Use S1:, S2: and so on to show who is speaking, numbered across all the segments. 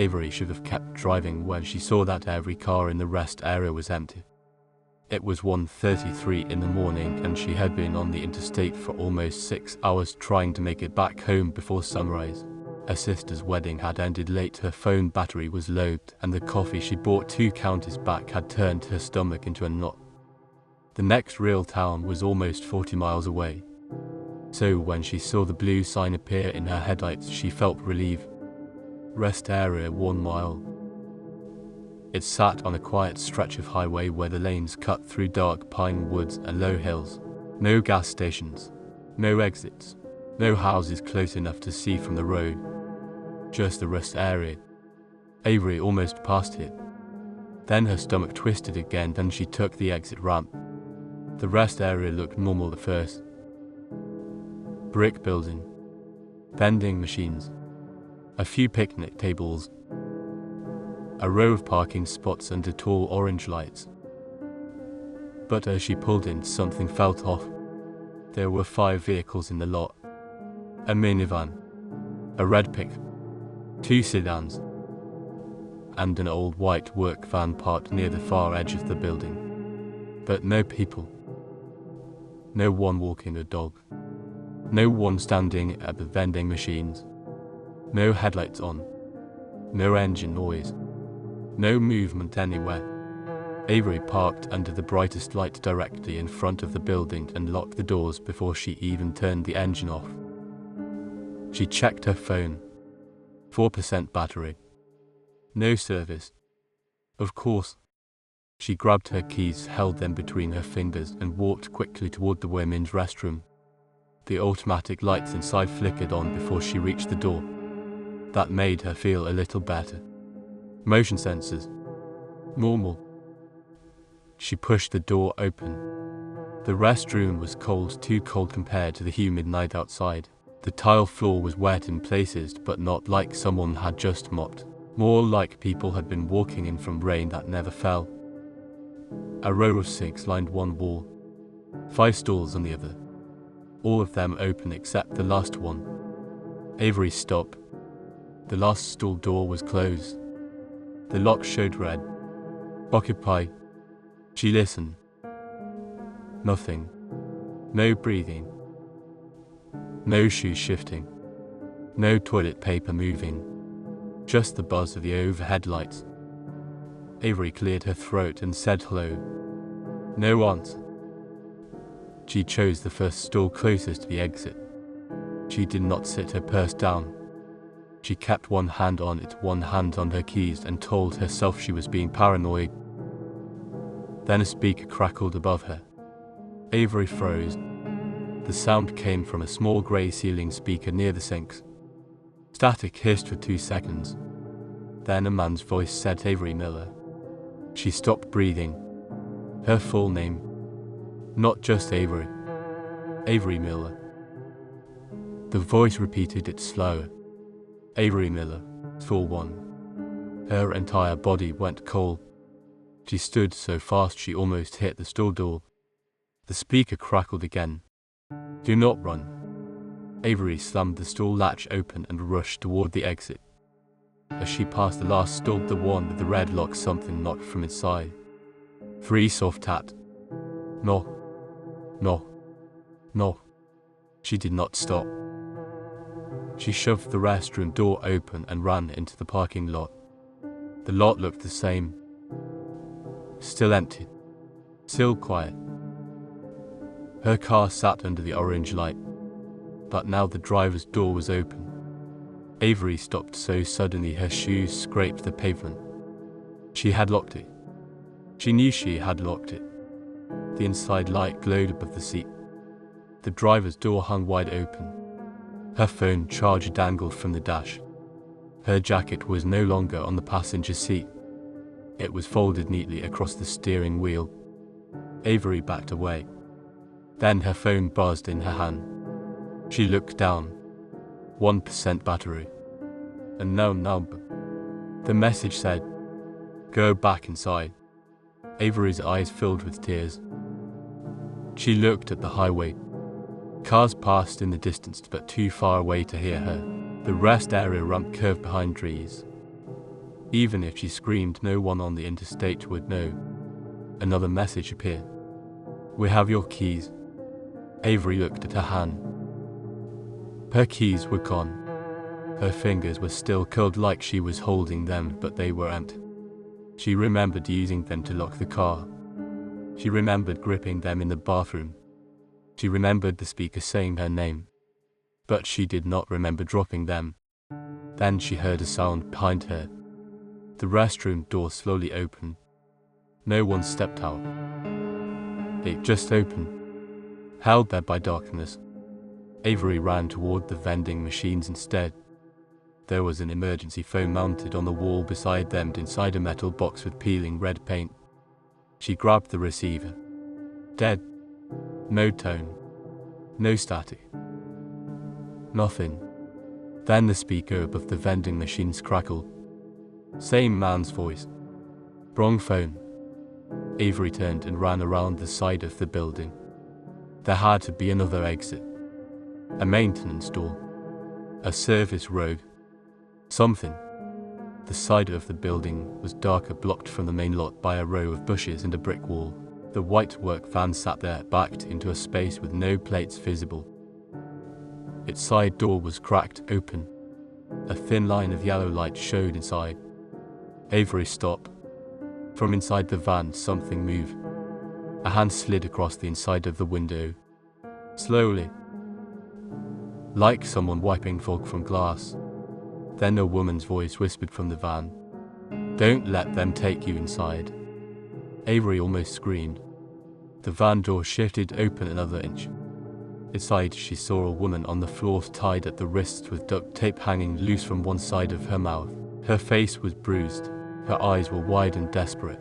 S1: Avery should have kept driving when she saw that every car in the rest area was empty. It was 1:33 in the morning and she had been on the interstate for almost 6 hours trying to make it back home before sunrise. Her sister's wedding had ended late, her phone battery was low, and the coffee she bought 2 counties back had turned her stomach into a knot. The next real town was almost 40 miles away. So when she saw the blue sign appear in her headlights, she felt relief. Rest area 1 mile. It sat on a quiet stretch of highway where the lanes cut through dark pine woods and low hills. No gas stations, no exits, no houses close enough to see from the road. Just the rest area. Avery almost passed it. Then her stomach twisted again and she took the exit ramp. The rest area looked normal at first. Brick building, vending machines, a few picnic tables, a row of parking spots under tall orange lights. But as she pulled in, something felt off. There were 5 vehicles in the lot. A minivan, a red pickup, 2 sedans, and an old white work van parked near the far edge of the building. But no people. No one walking a dog. No one standing at the vending machines. No headlights on. No engine noise. No movement anywhere. Avery parked under the brightest light directly in front of the building and locked the doors before she even turned the engine off. She checked her phone. 4% battery. No service. Of course. She grabbed her keys, held them between her fingers, and walked quickly toward the women's restroom. The automatic lights inside flickered on before she reached the door. That made her feel a little better. Motion sensors. Normal. She pushed the door open. The restroom was cold, too cold compared to the humid night outside. The tile floor was wet in places, but not like someone had just mopped. More like people had been walking in from rain that never fell. A row of sinks lined one wall. 5 stalls on the other. All of them open except the last one. Avery stopped. The last stall door was closed. The lock showed red. Occupy. She listened. Nothing. No breathing. No shoes shifting. No toilet paper moving. Just the buzz of the overhead lights. Avery cleared her throat and said hello. No answer. She chose the first stall closest to the exit. She did not sit her purse down. She kept one hand on it, one hand on her keys, and told herself she was being paranoid. Then a speaker crackled above her. Avery froze. The sound came from a small grey ceiling speaker near the sinks. Static hissed for 2 seconds. Then a man's voice said Avery Miller. She stopped breathing. Her full name. Not just Avery. Avery Miller. The voice repeated it slower. Avery Miller, full one. Her entire body went cold. She stood so fast she almost hit the stall door. The speaker crackled again. Do not run. Avery slammed the stall latch open and rushed toward the exit. As she passed the last stall, the one with the red lock, something knocked from inside. 3 soft tat. No. No. No. She did not stop. She shoved the restroom door open and ran into the parking lot. The lot looked the same. Still empty. Still quiet. Her car sat under the orange light. But now the driver's door was open. Avery stopped so suddenly her shoes scraped the pavement. She had locked it. She knew she had locked it. The inside light glowed above the seat. The driver's door hung wide open. Her phone charger dangled from the dash. Her jacket was no longer on the passenger seat. It was folded neatly across the steering wheel. Avery backed away. Then her phone buzzed in her hand. She looked down. 1% battery. A known number. The message said, "Go back inside." Avery's eyes filled with tears. She looked at the highway. Cars passed in the distance, but too far away to hear her. The rest area ramp curved behind trees. Even if she screamed, no one on the interstate would know. Another message appeared. "We have your keys." Avery looked at her hand. Her keys were gone. Her fingers were still curled like she was holding them, but they were empty. She remembered using them to lock the car. She remembered gripping them in the bathroom. She remembered the speaker saying her name. But she did not remember dropping them. Then she heard a sound behind her. The restroom door slowly opened. No one stepped out. It just opened, held there by darkness. Avery ran toward the vending machines instead. There was an emergency phone mounted on the wall beside them inside a metal box with peeling red paint. She grabbed the receiver. Dead. No tone. No static. Nothing. Then the speaker above the vending machines crackled. Same man's voice. Wrong phone. Avery turned and ran around the side of the building. There had to be another exit. A maintenance door. A service road. Something. The side of the building was darker, blocked from the main lot by a row of bushes and a brick wall. The white work van sat there, backed into a space with no plates visible. Its side door was cracked open. A thin line of yellow light showed inside. Avery stopped. From inside the van, something moved. A hand slid across the inside of the window. Slowly. Like someone wiping fog from glass. Then a woman's voice whispered from the van. "Don't let them take you inside." Avery almost screamed. The van door shifted open another inch. Inside, she saw a woman on the floor, tied at the wrists with duct tape hanging loose from one side of her mouth. Her face was bruised. Her eyes were wide and desperate.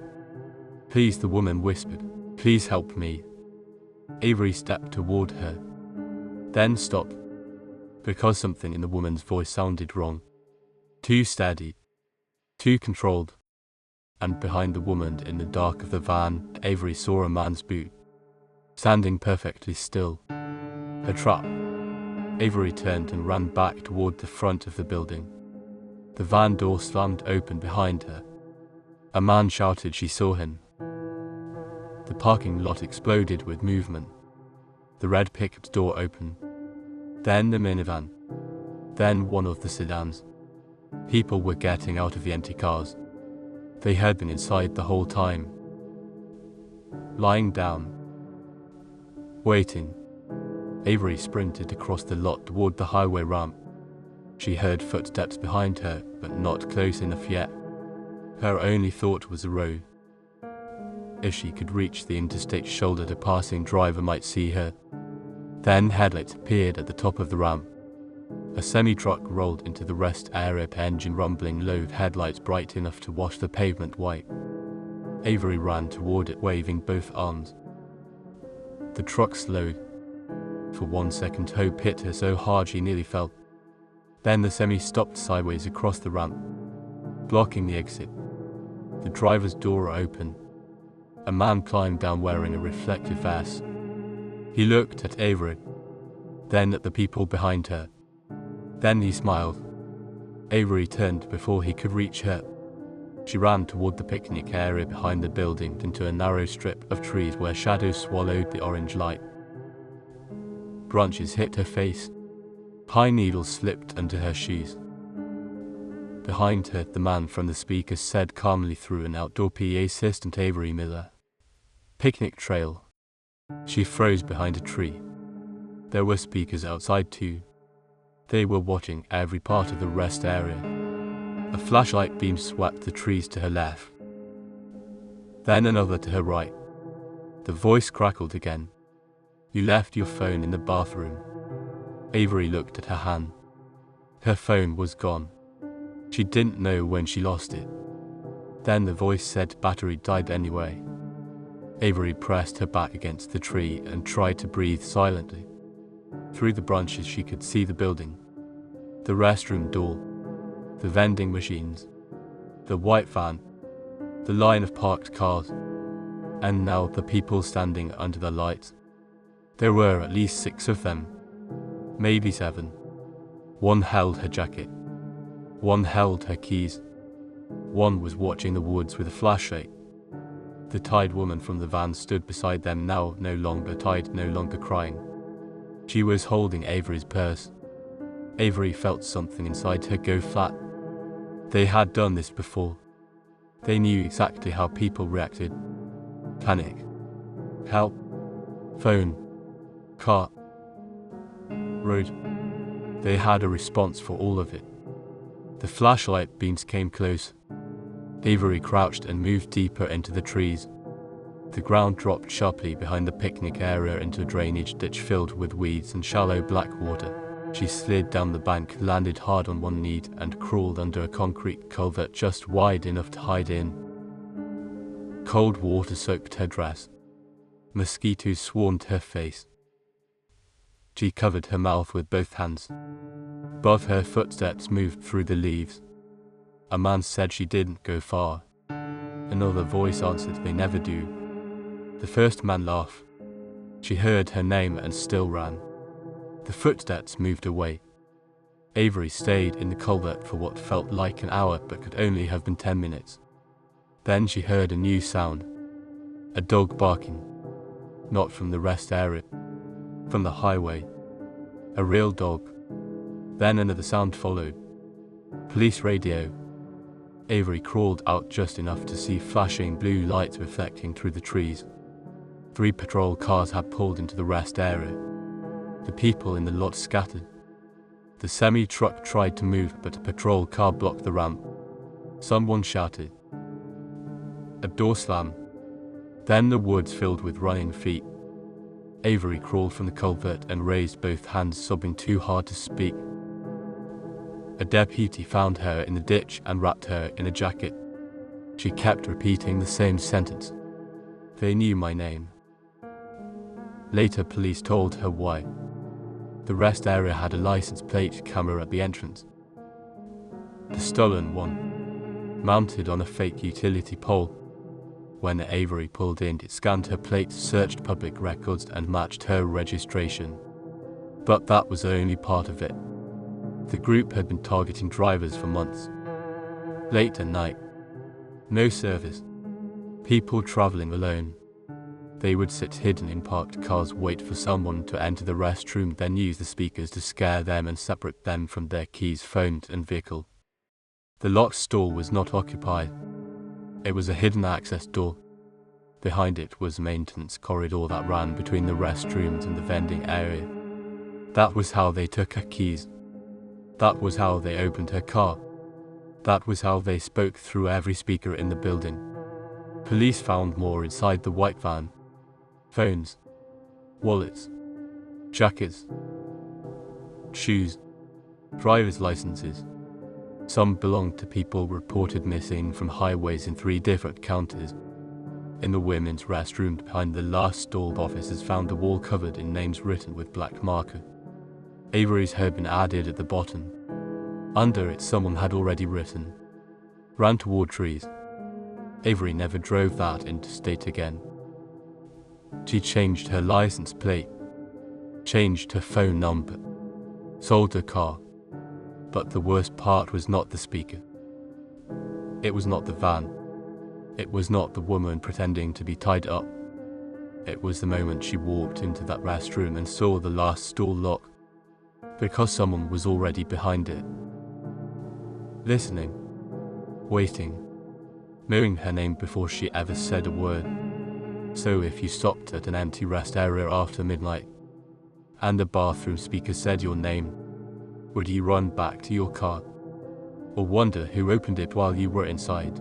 S1: "Please," the woman whispered. "Please help me." Avery stepped toward her. Then stopped. Because something in the woman's voice sounded wrong. Too steady. Too controlled. And behind the woman in the dark of the van, Avery saw a man's boot. Standing perfectly still. A trap. Avery turned and ran back toward the front of the building. The van door slammed open behind her. A man shouted she saw him. The parking lot exploded with movement. The red pickup door opened. Then the minivan. Then one of the sedans. People were getting out of the empty cars. They had been inside the whole time. Lying down. Waiting. Avery sprinted across the lot toward the highway ramp. She heard footsteps behind her, but not close enough yet. Her only thought was the road. If she could reach the interstate shoulder, a passing driver might see her. Then headlights appeared at the top of the ramp. A semi-truck rolled into the rest area, engine rumbling low, headlights bright enough to wash the pavement white. Avery ran toward it, waving both arms. The truck slowed. For 1 second, hope hit her so hard she nearly fell. Then the semi stopped sideways across the ramp, blocking the exit. The driver's door opened. A man climbed down wearing a reflective vest. He looked at Avery, then at the people behind her. Then he smiled. Avery turned before he could reach her. She ran toward the picnic area behind the building, into a narrow strip of trees where shadows swallowed the orange light. Branches hit her face. Pine needles slipped under her shoes. Behind her, the man from the speaker said calmly through an outdoor PA system, "Avery Miller. Picnic trail." She froze behind a tree. There were speakers outside too. They were watching every part of the rest area. A flashlight beam swept the trees to her left. Then another to her right. The voice crackled again. "You left your phone in the bathroom." Avery looked at her hand. Her phone was gone. She didn't know when she lost it. Then the voice said battery died anyway. Avery pressed her back against the tree and tried to breathe silently. Through the branches she could see the building, the restroom door, the vending machines, the white van, the line of parked cars, and now the people standing under the lights. There were at least 6 of them, maybe 7. One held her jacket. One held her keys. One was watching the woods with a flashlight. The tied woman from the van stood beside them, now no longer tied, no longer crying. She was holding Avery's purse. Avery felt something inside her go flat. They had done this before. They knew exactly how people reacted. Panic. Help. Phone. Car. Road. They had a response for all of it. The flashlight beams came close. Avery crouched and moved deeper into the trees. The ground dropped sharply behind the picnic area into a drainage ditch filled with weeds and shallow black water. She slid down the bank, landed hard on one knee, and crawled under a concrete culvert just wide enough to hide in. Cold water soaked her dress. Mosquitoes swarmed her face. She covered her mouth with both hands. Above her, footsteps moved through the leaves. A man said she didn't go far. Another voice answered, they never do. The first man laughed. She heard her name and still ran. The footsteps moved away. Avery stayed in the culvert for what felt like an hour but could only have been 10 minutes. Then she heard a new sound. A dog barking. Not from the rest area. From the highway. A real dog. Then another sound followed. Police radio. Avery crawled out just enough to see flashing blue lights reflecting through the trees. 3 patrol cars had pulled into the rest area. The people in the lot scattered. The semi-truck tried to move, but a patrol car blocked the ramp. Someone shouted. A door slammed. Then the woods filled with running feet. Avery crawled from the culvert and raised both hands, sobbing too hard to speak. A deputy found her in the ditch and wrapped her in a jacket. She kept repeating the same sentence. They knew my name. Later, police told her why. The rest area had a license plate camera at the entrance. The stolen one, mounted on a fake utility pole. When Avery pulled in, it scanned her plate, searched public records, and matched her registration. But that was only part of it. The group had been targeting drivers for months. Late at night. No service. People traveling alone. They would sit hidden in parked cars, wait for someone to enter the restroom, then use the speakers to scare them and separate them from their keys, phones, and vehicle. The locked store was not occupied. It was a hidden access door. Behind it was a maintenance corridor that ran between the restrooms and the vending area. That was how they took her keys. That was how they opened her car. That was how they spoke through every speaker in the building. Police found more inside the white van. Phones, wallets, jackets, shoes, driver's licenses. Some belonged to people reported missing from highways in 3 different counties. In the women's restroom behind the last stall, officers found the wall covered in names written with black marker. Avery's had been added at the bottom. Under it, someone had already written, "Ran toward trees." Avery never drove that interstate again. She changed her license plate, changed her phone number, sold her car. But the worst part was not the speaker. It was not the van. It was not the woman pretending to be tied up. It was the moment she walked into that restroom and saw the last stall lock. Because someone was already behind it. Listening. Waiting. Knowing her name before she ever said a word. So if you stopped at an empty rest area after midnight, and the bathroom speaker said your name, would you run back to your car? Or wonder who opened it while you were inside?